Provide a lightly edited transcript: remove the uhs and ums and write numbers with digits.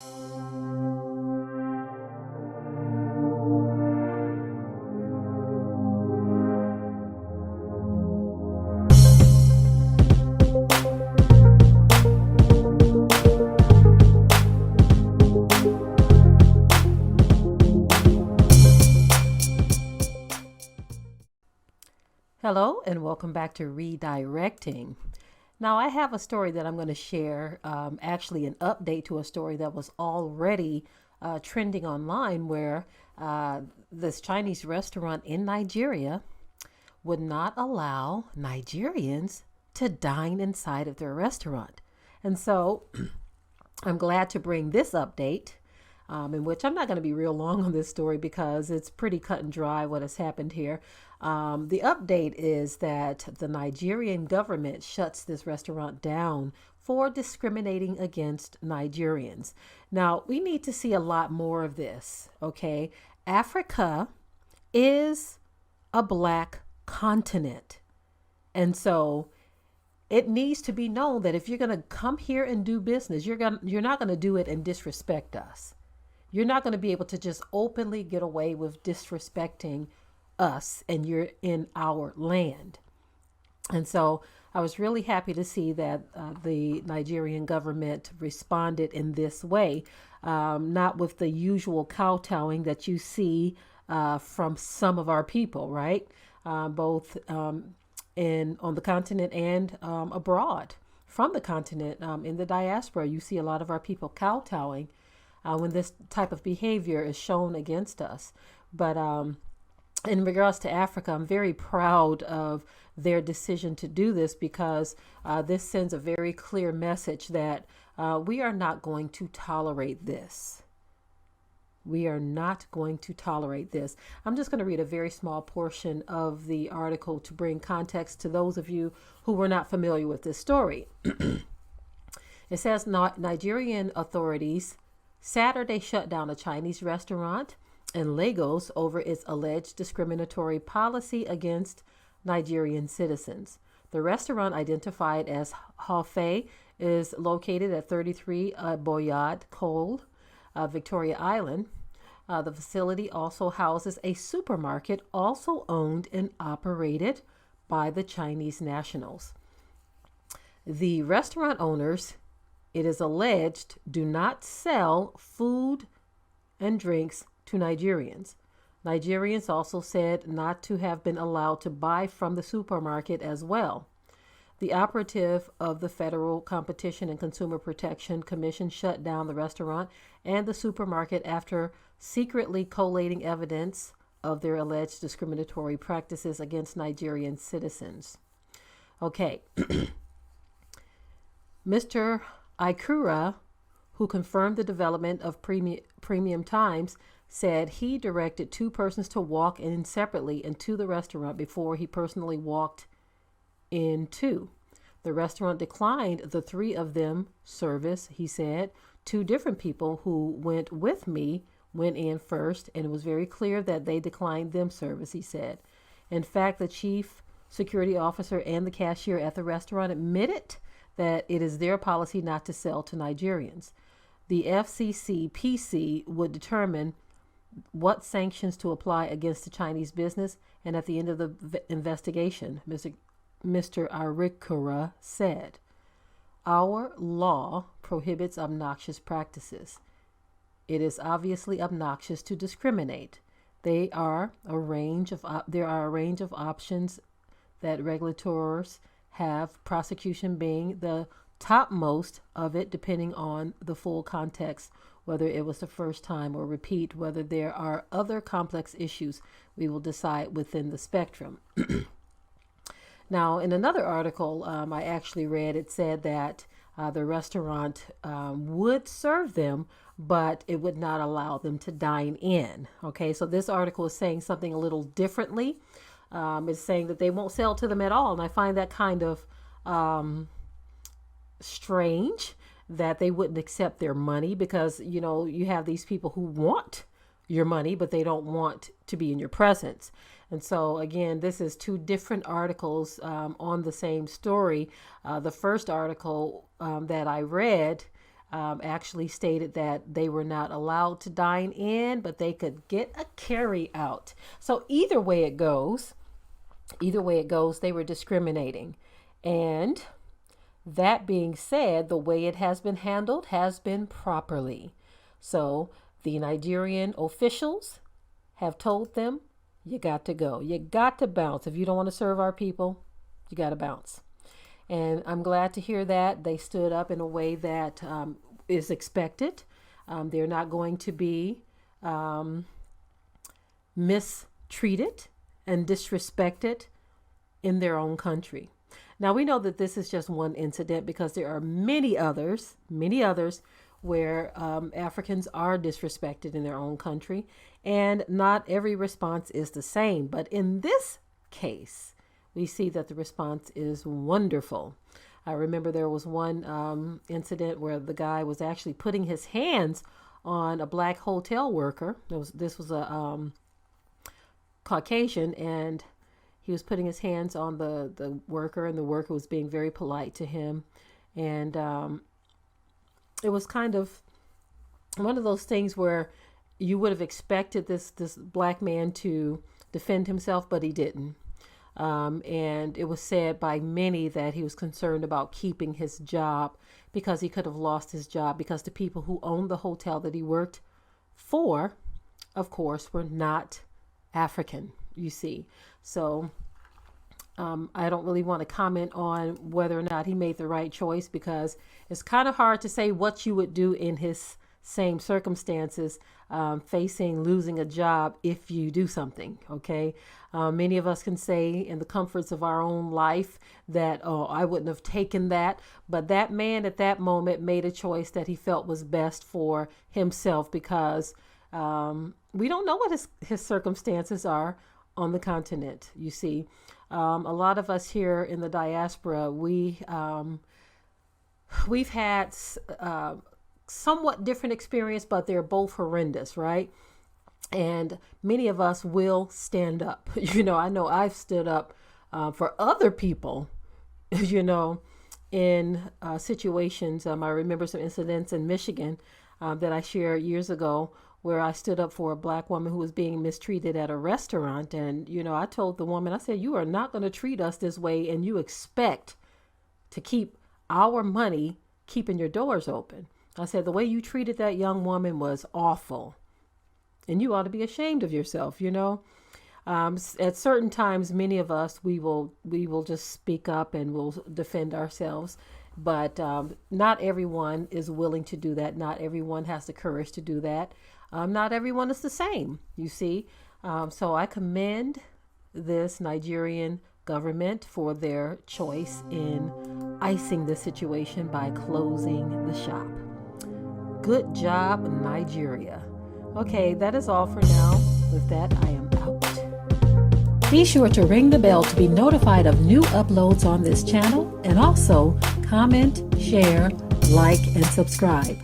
Hello and welcome back to Redirecting. Now, I have a story that I'm going to share, actually an update to a story that was already trending online where this Chinese restaurant in Nigeria would not allow Nigerians to dine inside of their restaurant. And so I'm glad to bring this update, in which I'm not going to be real long on this story because it's pretty cut and dry what has happened here. The update is that the Nigerian government shuts this restaurant down for discriminating against Nigerians. Now, we need to see a lot more of this, okay? Africa is a black continent. And so it needs to be known that if you're going to come here and do business, you're not going to do it and disrespect us. You're not going to be able to just openly get away with disrespecting us, and you're in our land. And so I was really happy to see that the Nigerian government responded in this way, not with the usual kowtowing that you see from some of our people, right? Both on the continent and abroad. From the continent, in the diaspora, you see a lot of our people kowtowing when this type of behavior is shown against us. But in regards to Africa, I'm very proud of their decision to do this because this sends a very clear message that we are not going to tolerate this. We are not going to tolerate this. I'm just going to read a very small portion of the article to bring context to those of you who were not familiar with this story. It says Nigerian authorities Saturday shut down a Chinese restaurant in Lagos over its alleged discriminatory policy against Nigerian citizens. The restaurant, identified as Hafe, is located at 33 Boyard Cole, Victoria Island. The facility also houses a supermarket also owned and operated by the Chinese nationals. The restaurant owners, it is alleged, do not sell food and drinks to Nigerians. Nigerians also said not to have been allowed to buy from the supermarket as well. The operative of the Federal Competition and Consumer Protection Commission shut down the restaurant and the supermarket after secretly collating evidence of their alleged discriminatory practices against Nigerian citizens. Okay. Mr. Ikura, who confirmed the development of Premium Times, said he directed two persons to walk in separately into the restaurant before he personally walked in too. The restaurant declined the three of them service, he said. Two different people who went with me went in first, and it was very clear that they declined them service, he said. In fact, the chief security officer and the cashier at the restaurant admitted that it is their policy not to sell to Nigerians. The FCC would determine what sanctions to apply against the Chinese business, and at the end of the investigation, Mr. Arikura said, "Our law prohibits obnoxious practices. It is obviously obnoxious to discriminate. There are a range of options that regulators have, prosecution being the topmost of it, depending on the full context, whether it was the first time or repeat, whether there are other complex issues, we will decide within the spectrum." Now, in another article I actually read, it said that the restaurant would serve them, but it would not allow them to dine in. Okay, so this article is saying something a little differently. It's saying that they won't sell to them at all. And I find that kind of strange that they wouldn't accept their money because, you know, you have these people who want your money, but they don't want to be in your presence. And so, again, this is two different articles on the same story. The first article that I read actually stated that they were not allowed to dine in, but they could get a carry out. So either way it goes, they were discriminating. And that being said, the way it has been handled has been properly. So the Nigerian officials have told them, you got to go. You got to bounce. If you don't want to serve our people, you got to bounce. And I'm glad to hear that they stood up in a way that is expected. They're not going to be mistreated and disrespected in their own country. Now, we know that this is just one incident because there are many others where Africans are disrespected in their own country, and not every response is the same. But in this case, we see that the response is wonderful. I remember there was one incident where the guy was actually putting his hands on a black hotel worker. This was a Caucasian, and he was putting his hands on the worker, and the worker was being very polite to him. And it was kind of one of those things where you would have expected this black man to defend himself, but he didn't. And it was said by many that he was concerned about keeping his job because he could have lost his job because the people who owned the hotel that he worked for, of course, were not African, you see. So I don't really want to comment on whether or not he made the right choice because it's kind of hard to say what you would do in his same circumstances, facing losing a job if you do something. Okay. Many of us can say in the comforts of our own life that, oh, I wouldn't have taken that. But that man at that moment made a choice that he felt was best for himself because we don't know what his circumstances are on the continent. You see, a lot of us here in the diaspora, we've had somewhat different experience, but they're both horrendous, right? And many of us will stand up. I know I've stood up for other people, in situations. I remember some incidents in Michigan that I shared years ago where I stood up for a black woman who was being mistreated at a restaurant. And, I told the woman, I said, you are not going to treat us this way, and you expect to keep our money keeping your doors open. I said, the way you treated that young woman was awful. And you ought to be ashamed of yourself, At certain times, many of us, we will just speak up and we'll defend ourselves. But not everyone is willing to do that. Not everyone has the courage to do that. Not everyone is the same, you see. So I commend this Nigerian government for their choice in icing the situation by closing the shop. Good job, Nigeria. Okay, that is all for now. With that, I am out. Be sure to ring the bell to be notified of new uploads on this channel, and also comment, share, like, and subscribe.